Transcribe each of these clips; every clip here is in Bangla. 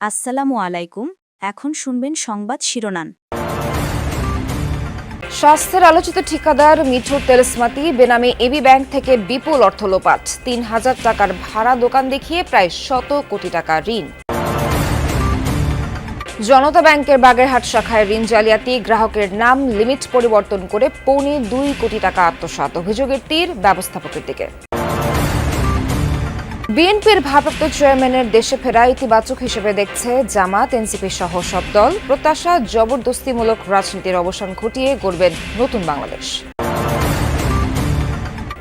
আসসালামু আলাইকুম। এখন শুনবেন সংবাদ শিরোনাম। স্বাস্থ্যের আলোচিত ঠিকাদার মিঠু তেলসমাতি বেনামে এবি ব্যাংক থেকে বিপুল অর্থ লোপাট, ৩,০০০ টাকার ভাড়া দোকান দেখিয়ে প্রায় ১০০ কোটি টাকা ঋণ। জনতা ব্যাংকের বাগেরহাট শাখায় ঋণ জালিয়াতি, গ্রাহকের নাম লিমিট পরিবর্তন করে ২.২ কোটি টাকা আত্মসাৎ, অভিযোগের তীর ব্যবস্থাপকের দিকে। বিএনপির ভারপ্রাপ্ত চেয়ারম্যানের দেশে ফেরা ইতিবাচক হিসেবে দেখছে জামাত, এনসিপি সহ সব দল। প্রত্যাশা, জবরদস্তিমূলক রাজনীতির অবসান ঘটিয়ে গড়বেন নতুন বাংলাদেশ।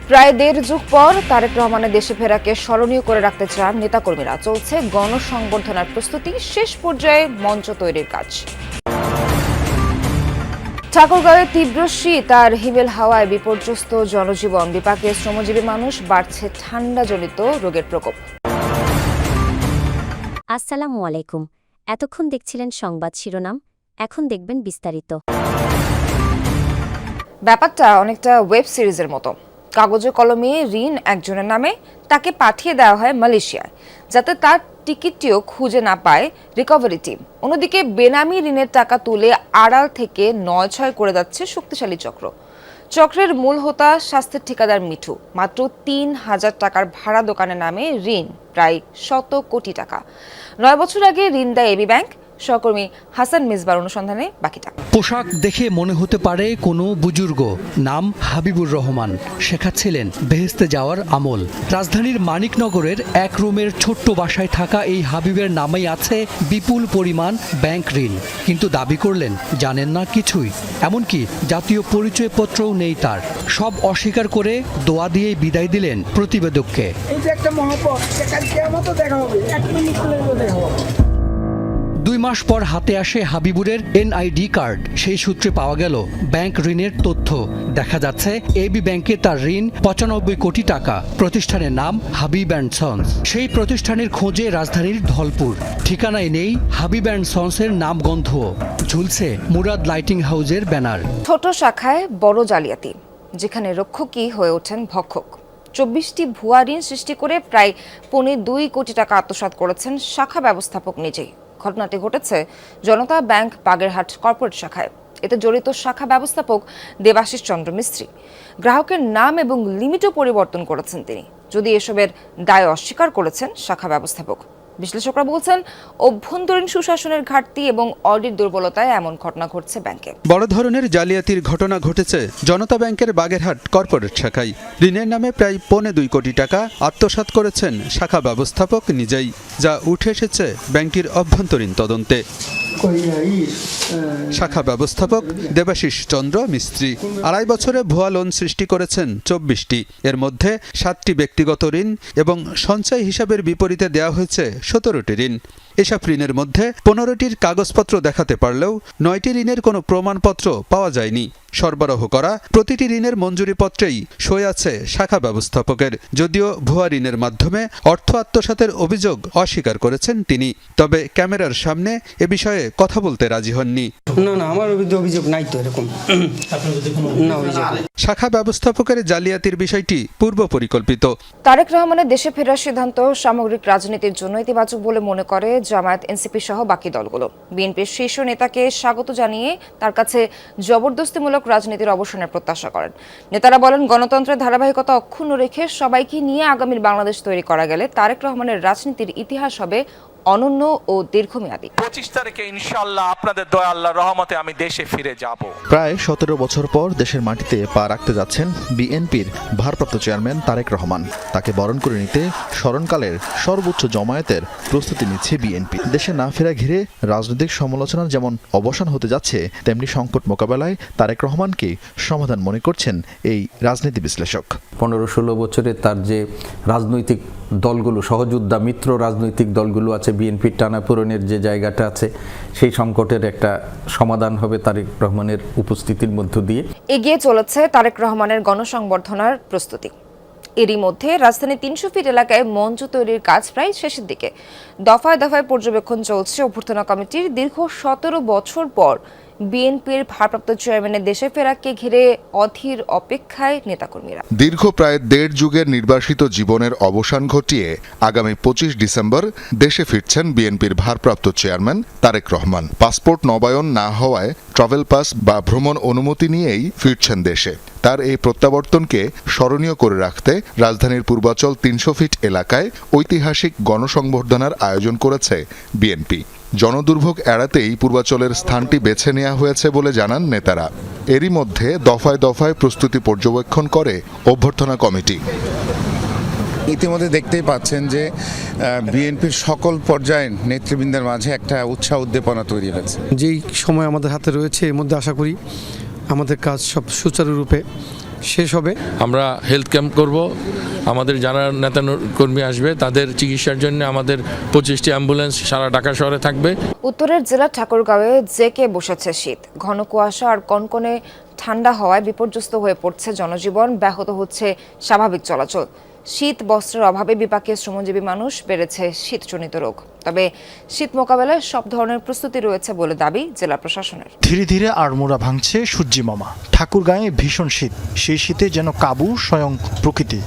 প্রায় ১.৫ যুগ পর তারেক রহমানের দেশে ফেরাকে স্মরণীয় করে রাখতে চান নেতাকর্মীরা। চলছে গণসংবর্ধনার প্রস্তুতি, শেষ পর্যায়ে মঞ্চ তৈরির কাজ। ঠাকুরগাঁওয়ে তীব্র শীত আর হিমেল হাওয়ায় বিপর্যস্ত জনজীবন, বিপাকে শ্রমজীবী মানুষ, বাড়ছে ঠান্ডাজনিত রোগের প্রকোপ। আসসালামু আলাইকুম। এতক্ষণ দেখছিলেন সংবাদ শিরোনাম, এখন দেখবেন বিস্তারিত। ব্যাপারটা অনেকটা ওয়েব সিরিজের মতো। কাগজে কলমে ঋণ একজনের নামে, তাকে পাঠিয়ে দেওয়া হয় মালয়েশিয়ায়, যাতে তার টিকিটটিও খুঁজে না পায় রিকভারি টিম। অন্যদিকে বেনামি ঋণের টাকা তুলে আড়াল থেকে ৯-৬ করে যাচ্ছে শক্তিশালী চক্র। চক্রের মূল হোতা স্বাস্থ্যের ঠিকাদার মিঠু। মাত্র ৩,০০০ টাকার ভাড়া দোকানের নামে ঋণ প্রায় ১০০ কোটি টাকা। ৯ বছর আগে ঋণ দেয় এবি ব্যাংক। সহকর্মী হাসান মিসবার অনুসন্ধানে বাকিটা। পোশাক দেখে মনে হতে পারে কোনো বুজুর্গ, নাম হাবিবুর রহমান, শেখাচ্ছিলেন বেহেস্তে যাওয়ার আমল। রাজধানীর মানিকনগরের এক রুমের ছোট্ট বাসায় থাকা এই হাবিবের নামেই আছে বিপুল পরিমাণ ব্যাংক ঋণ, কিন্তু দাবি করলেন জানেন না কিছুই, এমনকি জাতীয় পরিচয়পত্রও নেই তার। সব অস্বীকার করে দোয়া দিয়েই বিদায় দিলেন প্রতিবেদককে। এই যে একটা মহাপথ, কালকে মতো দেখা হবে, 1 মিনিট দেখা হবে। ২ মাস পর হাতে আসে হাবিবুরের এনআইডি কার্ড। সেই সূত্রে পাওয়া গেল ব্যাংক ঋণের তথ্য। দেখা যাচ্ছে এবি ব্যাংকে তার ঋণ ৯৫ কোটি টাকা। প্রতিষ্ঠানের নাম হাবিব অ্যান্ড সন্স। সেই প্রতিষ্ঠানের খোঁজে রাজধানীর ধলপুর। ঠিকানায় নেই হাবিব অ্যান্ড সন্সের নামগন্ধ, ঝুলছে মুরাদ লাইটিং হাউসের ব্যানার। ছোট শাখায় বড় জালিয়াতি, যেখানে রক্ষকই হয়ে ওঠেন ভক্ষক। ২৪টি ভুয়া ঋণ সৃষ্টি করে প্রায় ২.২ কোটি টাকা আত্মসাৎ করেছেন শাখা ব্যবস্থাপক নিজেই। ঘটনাটি ঘটেছে জনতা ব্যাংক বাগেরহাট কর্পোরেট শাখায়। এতে জড়িত শাখা ব্যবস্থাপক দেবাশিস চন্দ্র মিস্ত্রি। গ্রাহকের নাম এবং লিমিটও পরিবর্তন করেছেন তিনি, যদি এসবের দায় অস্বীকার করেছেন শাখা ব্যবস্থাপক। বিশ্লেষকরা বলছেন, অভ্যন্তরীণ সুশাসনের ঘাটতি এবং অডিট দুর্বলতায় এমন ঘটনা ঘটছে ব্যাংকে। বড় ধরনের জালিয়াতির ঘটনা ঘটেছে জনতা ব্যাংকের বাগেরহাট কর্পোরেট শাখায়। ঋণের নামে প্রায় ২.২ কোটি টাকা আত্মসাৎ করেছেন শাখা ব্যবস্থাপক নিজেই, যা উঠে এসেছে ব্যাংকটির অভ্যন্তরীণ তদন্তে। শাখা ব্যবস্থাপক দেবাশিস চন্দ্র মিস্ত্রি ২.৫ বছরে ভুয়া লোন সৃষ্টি করেছেন ২৪টি। এর মধ্যে ৭টি ব্যক্তিগত ঋণ এবং সঞ্চয় হিসাবের বিপরীতে দেওয়া হয়েছে ১৭টি ঋণ। এসব ঋণের মধ্যে ১৫টির কাগজপত্র দেখাতে পারলেও ৯টি ঋণের কোনো প্রমাণপত্র পাওয়া যায়নি। সরবরাহ করা প্রতিটি ঋণের মঞ্জুরিপত্রেই সই আছে শাখা ব্যবস্থাপকের। যদিও ভুয়া ঋণের মাধ্যমে অর্থ আত্মসাতের অভিযোগ অস্বীকার করেছেন তিনি, তবে ক্যামেরার সামনে এ বিষয়ে কথা বলতে রাজি হননি। না, আমার অভিযোগ নাই তো এরকম। শাখা ব্যবস্থাপকের জালিয়াতির বিষয়টি পূর্ব পরিকল্পিত। তারেক রহমানের দেশে ফেরার সিদ্ধান্ত সামগ্রিক রাজনীতির জন্য ইতিবাচক বলে মনে করে জামায়াত, এনসিপি সহ বাকি দলগুলো। বিএনপির শীর্ষ নেতাকে স্বাগত জানিয়ে তার কাছে জবরদস্তিমূলক রাজনীতির অবসানের প্রত্যাশা করেন। নেতারা বলেন, গণতন্ত্রের ধারাবাহিকতা অক্ষুণ্ণ রেখে সবাইকে নিয়ে আগামীর বাংলাদেশ তৈরি করা গেলে তারেক রহমানের রাজনীতির ইতিহাস হবে অনন্য ও দীর্ঘমেয়াদী। ২৫ তারিখে ইনশাআল্লাহ আপনাদের দয়া আল্লাহর রহমতে আমি দেশে ফিরে যাব। প্রায় ১৭ বছর পর দেশের মাটিতে পা রাখতে যাচ্ছেন বিএনপির ভারপ্রাপ্ত চেয়ারম্যান তারেক রহমান। তাকে বরণ করে নিতে স্মরণকালের সর্বোচ্চ জমায়েতের প্রস্তুতি নিচ্ছে বিএনপি। দেশে না ফেরা ঘিরে রাজনৈতিক সমালোচনার যেমন অবসান হতে যাচ্ছে, তেমনি সংকট মোকাবেলায় তারেক রহমানকে সমাধান মনে করছেন এই রাজনীতি বিশ্লেষক। ১৫-১৬ বছরে তার যে রাজনৈতিক দলগুলো, সহযোদ্ধা মিত্র রাজনৈতিক দলগুলো আছে, বিএনপির টানাপোড়েনের যে জায়গাটা আছে, সেই সংকটের একটা সমাধান হবে তারেক রহমানের উপস্থিতির মধ্য দিয়ে। এগিয়ে চলেছে তারেক রহমানের গণসংবর্ধনার প্রস্তুতি। এরই মধ্যে রাজধানী ৩০০ ফিট এলাকায় মঞ্চ তৈরির কাজ প্রায় শেষের দিকে। দফায় দফায় পর্যবেক্ষণ চলছে অভ্যর্থনা কমিটির। দীর্ঘ ১৭ বছর পর বিএনপির ভারপ্রাপ্ত চেয়ারম্যানের দেশে ফেরাকে ঘিরে অধীর অপেক্ষায় নেতাকর্মীরা। দীর্ঘ প্রায় 1.5 যুগের নির্বাসিত জীবনের অবসান ঘটিয়ে আগামী 25 ডিসেম্বর দেশে ফিরছেন বিএনপির ভারপ্রাপ্ত চেয়ারম্যান তারেক রহমান। পাসপোর্ট নবায়ন না হওয়ায় ট্রাভেল পাস বা ভ্রমণ অনুমতি নিয়েই ফিরছেন দেশে। তার এই প্রত্যাবর্তনকে স্মরণীয় করে রাখতে রাজধানীর পূর্বাচল 300 ফিট এলাকায় ঐতিহাসিক গণসংবর্ধনার আয়োজন করেছে বিএনপি। জনদুর্ভোগ এড়াতেই পূর্বাচলের স্থানটি বেছে নেওয়া হয়েছে বলে জানান নেতারা। এরই মধ্যে দফায় দফায় প্রস্তুতি পর্যবেক্ষণ করে অভ্যর্থনা কমিটি। ইতিমধ্যে দেখতেই পাচ্ছেন যে বিএনপির সকল পর্যায়ের নেতৃবৃন্দের মাঝে একটা উৎসাহ উদ্দীপনা তৈরি হয়েছে। যেই সময় আমাদের হাতে রয়েছে এর মধ্যে আশা করি আমাদের কাজ সব সুচারুরূপে শেষ হবে। আমরা হেলথ ক্যাম্প করব, আমাদের যারা নেতা কর্মী আসবে তাদের চিকিৎসার জন্য আমাদের 25টি অ্যাম্বুলেন্স সারা ঢাকা শহরে থাকবে। উত্তরের জেলা ঠাকুরগাঁওয়ে জেকে বসেছে শীত। ঘন কুয়াশা আর কনকনে ঠান্ডা হওয়ায় বিপর্যস্ত হয়ে পড়ছে জনজীবন, ব্যাহত হচ্ছে স্বাভাবিক চলাচল। শীত বস্ত্রের অভাবে বিপাকে শ্রমজীবী মানুষ, বেড়েছে শীতজনিত রোগ। তবে শীত মোকাবেলায় সব ধরনের প্রস্তুতি রয়েছে বলে দাবি জেলা প্রশাসনের। ধীরে ধীরে আড়মোড়া ভাঙছে সূর্যি মামা। ঠাকুরগাঁয়ে ভীষণ শীত, সেই শীতে যেন কাবু স্বয়ং প্রকৃতি।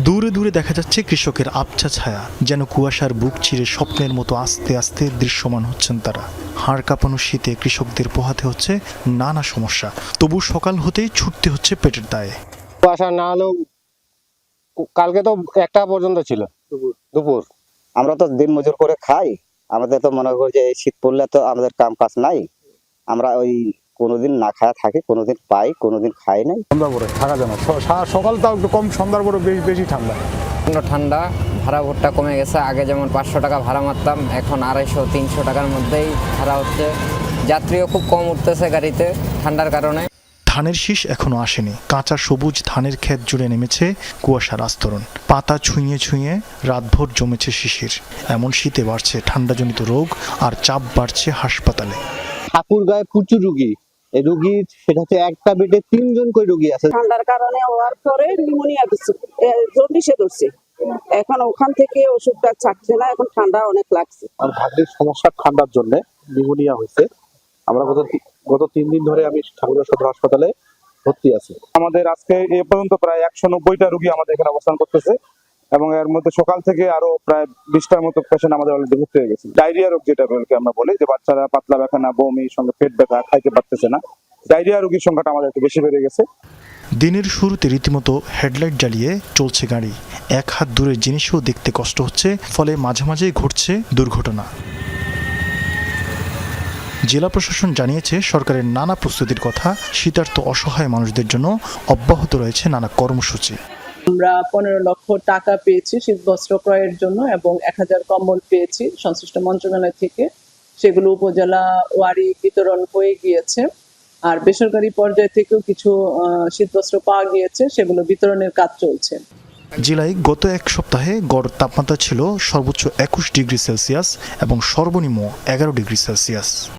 দূরে দূরে দেখা যাচ্ছে কৃষকের আবছা ছায়া, যেন কুয়াশার বুক চিরে স্বপ্নের মতো আস্তে আস্তে দৃশ্যমান হচ্ছেন তারা। হাড় কাঁপানো শীতে কৃষকদের পোহাতে হচ্ছে নানা সমস্যা, তবু সকাল হতেই ছুটতে হচ্ছে পেটের দায়ে। কুয়াশা না হলেও কালকে তো 1টা পর্যন্ত ছিল দুপুর। আমরা তো দিন মজুর করে খাই, আমাদের তো মনে করি যে শীত পড়লে তো আমাদের কাম কাজ নাই, আমরা ওই কোনোদিন না খায়া থাকি, কোনোদিন পাই, কোনোদিন খাই নাই। সন্ধ্যার পরে থাকা যায় না, সকালটাও একটু কম, সন্ধ্যার পরে বেশি ঠান্ডা। ঠান্ডা, ভাড়া ভোটটা কমে গেছে। আগে যেমন 500 টাকা ভাড়া মারতাম, এখন 250-300 টাকার মধ্যেই ভাড়া হচ্ছে। যাত্রীও খুব কম উঠতেছে গাড়িতে ঠান্ডার কারণে। ধানের শীষ এখনো আসেনি, কাঁচা সবুজ ধানের ক্ষেত জুড়ে নেমেছে কুয়াশার আস্তরণ। পাতা ছুঁয়ে ছুঁয়ে রাতভর জমেছে শিশির। এমন শীতে বাড়ছে ঠান্ডাজনিত রোগ আর চাপ বাড়ছে হাসপাতালে। ঠাকুরগাঁয়ে প্রচুর রুগী, এই রুগী সেটা হচ্ছে একটা বেডে 3 জন করে রুগী আছে। ঠান্ডার কারণে হওয়ার পরে নিউমোনিয়া দিচ্ছে, জন্ডিসে ধরছে। এখন ওখান থেকে ওষুধটা চাচ্ছে না, এখন ঠান্ডা অনেক লাগছে। আর ভাগ্যের সমস্যা ঠান্ডার জন্য নিউমোনিয়া হয়েছে। আমরা গত 3 দিন ধরে আমি ঠাকুরগাঁও সদর হাসপাতালে ভর্তি আছি। আমাদের আজকে এ পর্যন্ত প্রায় 190টা রোগী আমাদের এখানে অবস্থান করতেছে এবং এর মধ্যে সকাল থেকে আরো প্রায় 20টার মতো পেশেন্ট আমাদের অলরেডি ভর্তি হয়ে গেছে। ডায়রিয়া রোগ যেটা আমরা বলি, যে বাচ্চারা পাতলা পায়খানা, বমি, সঙ্গে পেট ব্যথা, খাইতে পারতেছে না, ডায়রিয়া রোগীর সংখ্যাটা আমাদের একটু বেশি বেড়ে গেছে। দিনের শুরুতে রীতিমতো হেডলাইট জ্বালিয়ে চলছে গাড়ি। এক হাত দূরের জিনিসও দেখতে কষ্ট হচ্ছে, ফলে মাঝে মাঝেই ঘটছে দুর্ঘটনা। জেলা প্রশাসন জানিয়েছে সরকারের নানা প্রস্তুতির কথা। শীতার্ত অসহায় মানুষদের জন্য অব্যাহত রয়েছে নানা কর্মসূচি। আমরা 15 লক্ষ টাকা পেয়েছি শীত বস্ত্র ক্রয়ের জন্য এবং 1000 কম্বল পেয়েছি সংশ্লিষ্ট মন্ত্রণালয় থেকে। সেগুলো উপজেলা ওয়ারি বিতরণ হয়ে গিয়েছে। আর বেসরকারি পর্যায় থেকেও কিছু শীতবস্ত্র পাওয়া গিয়েছে, সেগুলো বিতরণের কাজ চলছে। জেলায় গত এক সপ্তাহে গড় তাপমাত্রা ছিল সর্বোচ্চ 21 ডিগ্রি সেলসিয়াস এবং সর্বনিম্ন 11 ডিগ্রি সেলসিয়াস।